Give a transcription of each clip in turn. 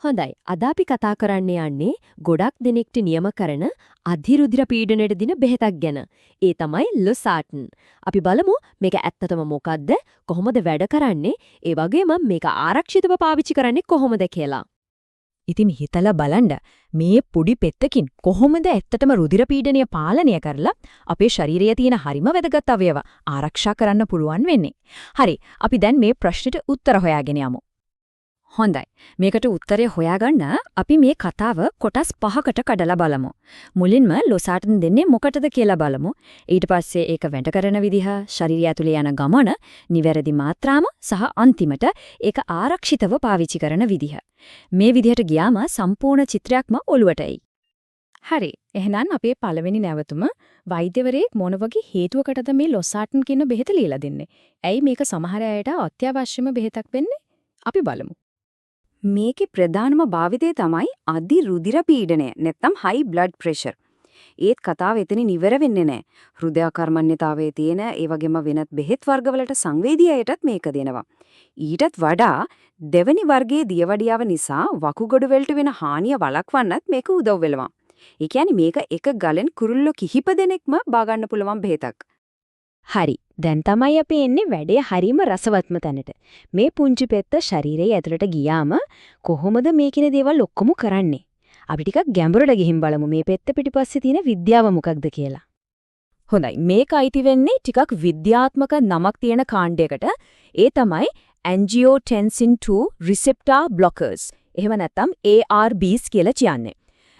හොඳයි. අද අපි කතා කරන්න යන්නේ ගොඩක් දෙනෙක්ට නියම කරන අධිරුධිර පීඩනයට දින බෙහෙතක් ගැන. ඒ තමයි ලොසාටන්. අපි බලමු මේක ඇත්තටම මොකක්ද? කොහොමද වැඩ කරන්නේ? ඒ වගේම මේක ආරක්ෂිතව පාවිච්චි කරන්නේ කොහොමද කියලා. ඉතින් හිතලා බලන්න මේ පොඩි පෙත්තකින් කොහොමද ඇත්තටම රුධිර පීඩනය පාලනය කරලා අපේ ශරීරයේ තියෙන හරිම වැදගත් අවයව ආරක්ෂා කරන්න පුළුවන් වෙන්නේ. හරි, අපි දැන් මේ ප්‍රශ්නෙට උත්තර හොයාගෙන යමු. හොඳයි. මේකට උත්තරය හොයාගන්න අපි මේ කතාව කොටස් 5කට කඩලා බලමු. මුලින්ම ලොසාටන් දෙන්නේ මොකටද කියලා බලමු. ඊට පස්සේ ඒක වැඩ කරන විදිහ, ශරීරය ඇතුලේ යන ගමන, නිවැරදි මාත්‍රාම සහ අන්තිමට ඒක ආරක්ෂිතව පාවිච්චි කරන විදිහ. මේ විදිහට ගියාම සම්පූර්ණ චිත්‍රයක්ම ඔළුවට එයි. හරි. එහෙනම් අපේ පළවෙනි නැවතුම වෛද්‍යවරයෙක් මොන වගේ හේතුවකටද මේ ලොසාටන් කියන බෙහෙත ලියලා දෙන්නේ? ඇයි මේක සමහර අයට අත්‍යවශ්‍යම බෙහෙතක් වෙන්නේ? අපි බලමු. මේකේ ප්‍රධානම භාවිතය තමයි අධිරුධිර පීඩනය නැත්නම් high blood pressure. ඒත් කතාව එතනින් ඉවර වෙන්නේ නැහැ. හෘදයාකර්මණ්‍යතාවයේ තියෙන ඒ වගේම වෙනත් බෙහෙත් වර්ගවලට සංවේදී අයටත් මේක දෙනවා. ඊටත් වඩා දෙවෙනි වර්ගයේ දියවඩියාව නිසා වකුගඩු වලට වෙන හානිය වළක්වන්නත් මේක උදව් වෙනවා. ඒ කියන්නේ මේක එක ගලෙන් කුරුල්ලෝ කිහිප දෙනෙක්ම බා ගන්න පුළුවන් බෙහෙතක්. හරි. දැන් තමයි අපි එන්නේ වැඩේ හරීම රසවත්ම තැනට. මේ පුංචි පෙත්ත ශරීරයේ ඇතුළට ගියාම කොහොමද මේ කින දේවල් ඔක්කොම කරන්නේ? අපි ටිකක් ගැඹුරට ගිහින් බලමු මේ පෙත්ත පිටිපස්සේ තියෙන විද්‍යාව මොකක්ද කියලා. හොඳයි. මේක අයිති වෙන්නේ ටිකක් විද්‍යාත්මක නමක් තියෙන කාණ්ඩයකට. ඒ තමයි angiotensin 2 receptor blockers. එහෙම නැත්නම් ARBs කියලා කියන්නේ.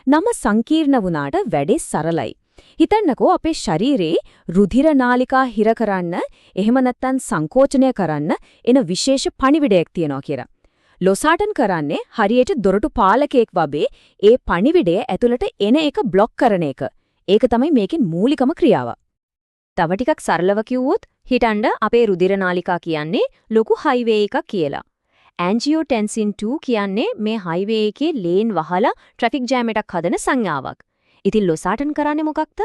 නම සංකීර්ණ වුණාට වැඩේ සරලයි. හිතන්නකෝ අපේ ශරීරේ රුධිර නාලිකා හිර කරන්න එහෙම නැත්නම් සංකෝචනය කරන්න එන විශේෂ පණිවිඩයක් තියෙනවා කියලා. ලොසාටන් කරන්නේ හරියට දොරටු පාලකයෙක් වගේ ඒ පණිවිඩය ඇතුළට එන එක બ્લોක් කරන එක. ඒක තමයි මේකේ මූලිකම ක්‍රියාව. තව ටිකක් සරලව කිව්වොත් හිතන්න අපේ රුධිර නාලිකා කියන්නේ ලොකු හයිවේ එකක් කියලා. angiotensin 2 කියන්නේ මේ හයිවේ එකේ ලේන් වහලා ට්‍රැෆික් ජෑම් එකක් හදන සංඥාවක්. ඉතින් ලොසාටන් කරන්නේ මොකක්ද?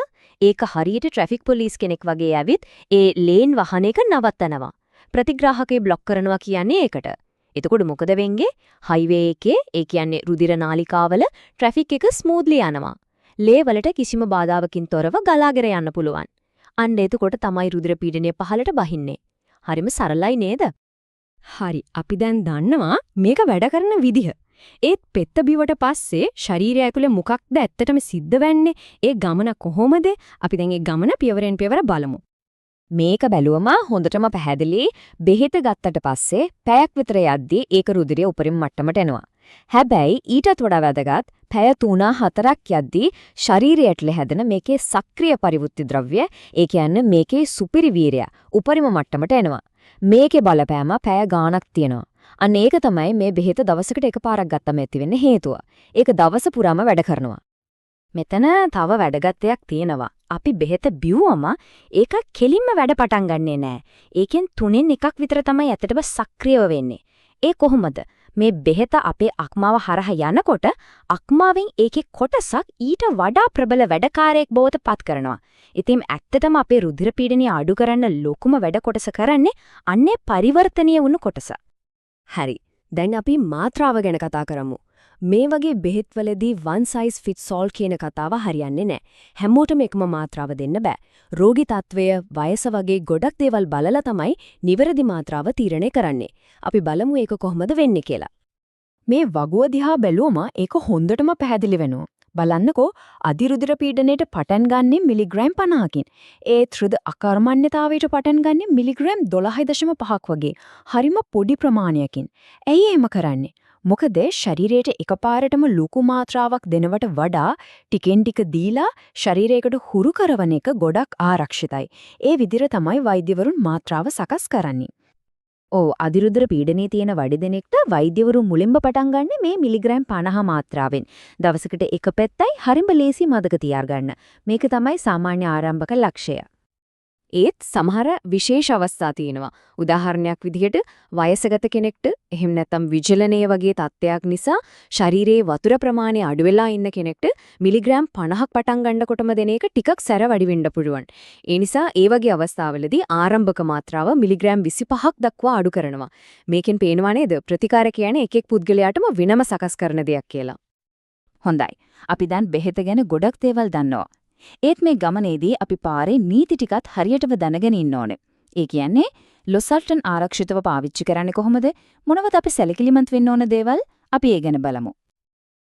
ඒක හරියට ට්‍රැෆික් පොලිස් කෙනෙක් වගේ ඇවිත් ඒ ලේන් වහන එක නවත්තනවා. ප්‍රතිග්‍රාහකේ બ્લોක් කරනවා කියන්නේ ඒකට. එතකොට මොකද වෙන්නේ? හයිවේ එකේ ඒ කියන්නේ රුධිර නාලිකාවල ට්‍රැෆික් එක ස්මූත්ලි යනවා. ලේ වලට කිසිම බාධාවකින් තොරව ගලාගෙන යන්න පුළුවන්. අන්න එතකොට තමයි රුධිර පීඩනය පහළට බහින්නේ. හරිම සරලයි නේද? හරි. අපි දැන් දන්නවා මේක වැඩ කරන විදිහ. ඒත් පෙත්ත බිවට පස්සේ ශරීරය ඇතුලේ මොකක්ද ඇත්තටම සිද්ධ වෙන්නේ? ඒ ගමන කොහොමද? අපි දැන් ඒ ගමන පියවරෙන් පියවර බලමු. මේක බැලුවම හොඳටම පැහැදිලි. බෙහෙත ගත්තට පස්සේ පැයක් විතර යද්දී ඒක රුධිරයේ උපරිම මට්ටමට එනවා. හැබැයි ඊටත් වඩා වැදගත් පැය 3-4ක් යද්දී ශරීරයට හැදෙන මේකේ සක්‍රීය පරිවෘත්ති ද්‍රව්‍ය, ඒ කියන්නේ මේකේ සුපිරිවීරය උපරිම මට්ටමට එනවා. මේකේ බලපෑම පැය ගාණක් තියෙනවා. අන්න ඒක තමයි මේ බෙහෙත දවසකට එකපාරක් ගත්තම ඇති වෙන්න හේතුව. ඒක දවස පුරාම වැඩ කරනවා. මෙතන තව වැදගත් දෙයක් තියෙනවා. අපි බෙහෙත බිව්වම ඒක කෙලින්ම වැඩ පටන් ගන්නෙ නෑ. ඒකෙන් 3න් එකක් විතර තමයි ඇත්තටම සක්‍රියව වෙන්නේ. ඒ කොහොමද? මේ බෙහෙත අපේ අක්මාව හරහා යනකොට අක්මාවෙන් ඒකේ කොටසක් ඊට වඩා ප්‍රබල වැඩකාරයෙක් බවට පත් කරනවා. ඉතින් ඇත්තටම අපේ රුධිර පීඩනය අඩු කරන්න ලොකුම වැඩ කොටස කරන්නේ අන්නේ පරිවර්තනීය වුණු කොටස. හරි. දැන් අපි මාත්‍රාව ගැන කතා කරමු. මේ වගේ බෙහෙත්වලදී one size fits all කියන කතාව හරියන්නේ නැහැ. හැමෝටම එකම මාත්‍රාව දෙන්න බෑ. රෝගී තත්වය, වයස වගේ ගොඩක් දේවල් බලලා තමයි නිවැරදි මාත්‍රාව තීරණය කරන්නේ. අපි බලමු ඒක කොහොමද වෙන්නේ කියලා. මේ වගුව දිහා බැලුවම ඒක හොඳටම පැහැදිලි වෙනවා. බලන්නකෝ අධිරුධිර පීඩනයට පටන් ගන්නෙ මිලිග්‍රෑම් 50කින්. ඒ ත්‍රිද අකර්මණ්‍යතාවයට පටන් ගන්නෙ මිලිග්‍රෑම් 12.5ක් වගේ. හරිම පොඩි ප්‍රමාණයකින්. ඇයි එහෙම කරන්නේ? මොකද ශරීරයට එකපාරටම ලොකු මාත්‍රාවක් දෙනවට වඩා ටිකෙන් ටික දීලා ශරීරයකට හුරු කරවන එක ගොඩක් ආරක්ෂිතයි. ඒ විදිහට තමයි වෛද්‍යවරුන් මාත්‍රාව සකස් කරන්නේ. අධිරුධිර පීඩනයේ තියෙන වැඩි දෙනෙක්ට වෛද්‍යවරු මුලින්ම පටන් ගන්න මේ මිලිග්‍රෑම් 50 මාත්‍රාවෙන්. දවසකට එක පෙත්තයි හරිම ලේසි මතක තියාගන්න. මේක තමයි සාමාන්‍ය ආරම්භක ලක්ෂ්‍යය. ඒත් සමහර විශේෂ අවස්ථා තියෙනවා. උදාහරණයක් විදිහට වයසගත කෙනෙක්ට එහෙම නැත්නම් විජලනයේ වගේ තත්ත්වයක් නිසා ශරීරයේ වතුර ප්‍රමාණය අඩු වෙලා ඉන්න කෙනෙක්ට මිලිග්‍රෑම් 50ක් පටන් ගන්නකොටම දෙන එක ටිකක් සැර වැඩි වෙන්න පුළුවන්. ඒ නිසා ඒ වගේ අවස්ථාවලදී ආරම්භක මාත්‍රාව මිලිග්‍රෑම් 25ක් දක්වා අඩු කරනවා. මේකෙන් පේනවා නේද ප්‍රතිකාර කියන්නේ එක් එක් පුද්ගලයාටම වෙනම සකස් කරන දෙයක් කියලා. හොඳයි. අපි දැන් බෙහෙත ගැන ගොඩක් දේවල් දන්නවා. ඒත් මේ ගමනේදී අපි පාරේ නීති ටිකත් හරියටම දැනගෙන ඉන්න ඕනේ. ඒ කියන්නේ ලොසල්ටන් ආරක්ෂිතව පාවිච්චි කරන්නේ කොහොමද? මොනවද අපි සැලකිලිමත් වෙන්න ඕන දේවල්? අපි ඒ ගැන බලමු.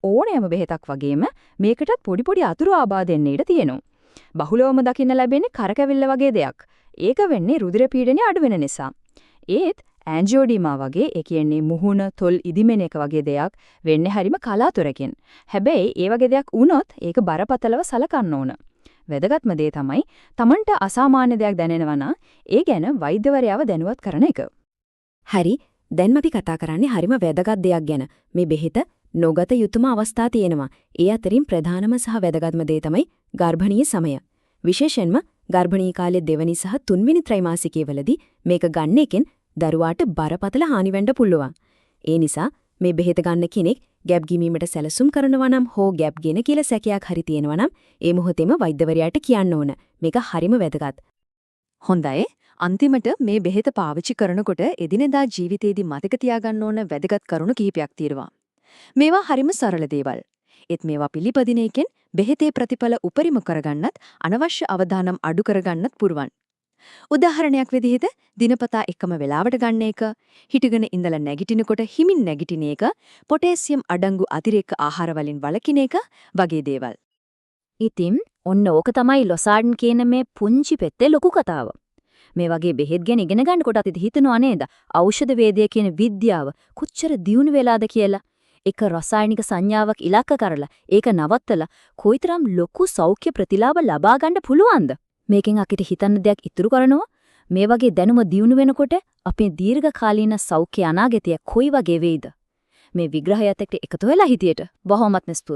ඕනෑම බෙහෙතක් වගේම මේකටත් පොඩි අතුරු ආබාධ එන්න ඉඩ තියෙනවා. බහුලවම දකින්න ලැබෙන්නේ කරකැවිල්ල වගේ දෙයක්. ඒක වෙන්නේ රුධිර පීඩනය අඩු වෙන නිසා. ඒත් ඇන්ජියෝඩීමා වගේ ඒ කියන්නේ මුහුණ තොල් ඉදිමෙන එක වගේ දෙයක් වෙන්නේ හරිම කලාතුරකින්. හැබැයි ඒ වගේ දෙයක් වුණොත් ඒක බරපතලව සලකන්න ඕන. වැදගත්ම දේ තමයි Tamanට අසාමාන්‍ය දෙයක් දැනෙනවා නම් ඒ ගැන වෛද්‍යවරයාව දැනුවත් කරන එක. හරි. දැන් අපි කතා කරන්නේ හරිම වැදගත් දෙයක් ගැන. මේ බෙහෙත නොගත යුතුම අවස්ථා තියෙනවා. ඒ අතරින් ප්‍රධානම සහ වැදගත්ම දේ තමයි ගර්භණීය සමය. විශේෂයෙන්ම ගර්භණී කාලයේ දෙවනි සහ තුන්වෙනි ත්‍රිමාසිකයේ වලදී මේක ගන්න එකෙන් දරුවාට බරපතල හානි වෙන්න පුළුවන්. ඒ නිසා මේ බෙහෙත ගන්න කෙනෙක් ගැප් ගිමීමට සැලසුම් කරනවා නම් හෝ ගැප් ගෙන කියලා සැකයක් හරි තියෙනවා නම් ඒ මොහොතේම වෛද්‍යවරයාට කියන්න ඕන. මේක හරිම වැදගත්. හොඳයි. අන්තිමට මේ බෙහෙත පාවිච්චි කරනකොට එදිනෙදා ජීවිතේදී මතක තියාගන්න ඕන වැදගත් කරුණු කිහිපයක් තියෙනවා. මේවා හරිම සරල දේවල්. ඒත් මේවා පිළිපදින එකෙන් බෙහෙතේ ප්‍රතිඵල උපරිම කරගන්නත් අනවශ්‍ය අවදානම් අඩු කරගන්නත් පුරුවන්. උදාහරණයක් විදිහට දිනපතා එකම වෙලාවට ගන්න එක, හිටගෙන ඉඳලා නැගිටිනකොට හිමින් නැගිටින එක, පොටෑසියම් අඩංගු අතිරේක ආහාර වලින් වළකින එක වගේ දේවල්. ඉතින් ඔන්න ඕක තමයි ලොසාඩන් කියන මේ පුංචි පෙත්තේ ලොකු කතාව. මේ වගේ බෙහෙත් ගැන ඉගෙන ගන්නකොට අපි හිතනවා නේද ඖෂධ වේදය කියන විද්‍යාව කොච්චර දියුණු වෙලාද කියලා. එක රසායනික සංඥාවක් ඉලක්ක කරලා ඒක නවත්තලා කොයිතරම් ලොකු සෞඛ්‍ය ප්‍රතිලාභ ලබා ගන්න පුළුවන්ද? මේකෙන් අපිට හිතන්න දෙයක් ඉතුරු කරනවා. මේ වගේ දැනුම දියුණු වෙනකොට අපේ දීර්ඝකාලීන සෞඛ්‍ය අනාගතය කොයි වගේ වේද? මේ විග්‍රහයත් එක්ක එකතු වෙලා හිටියට බොහොමත්ම ස්තුතියි.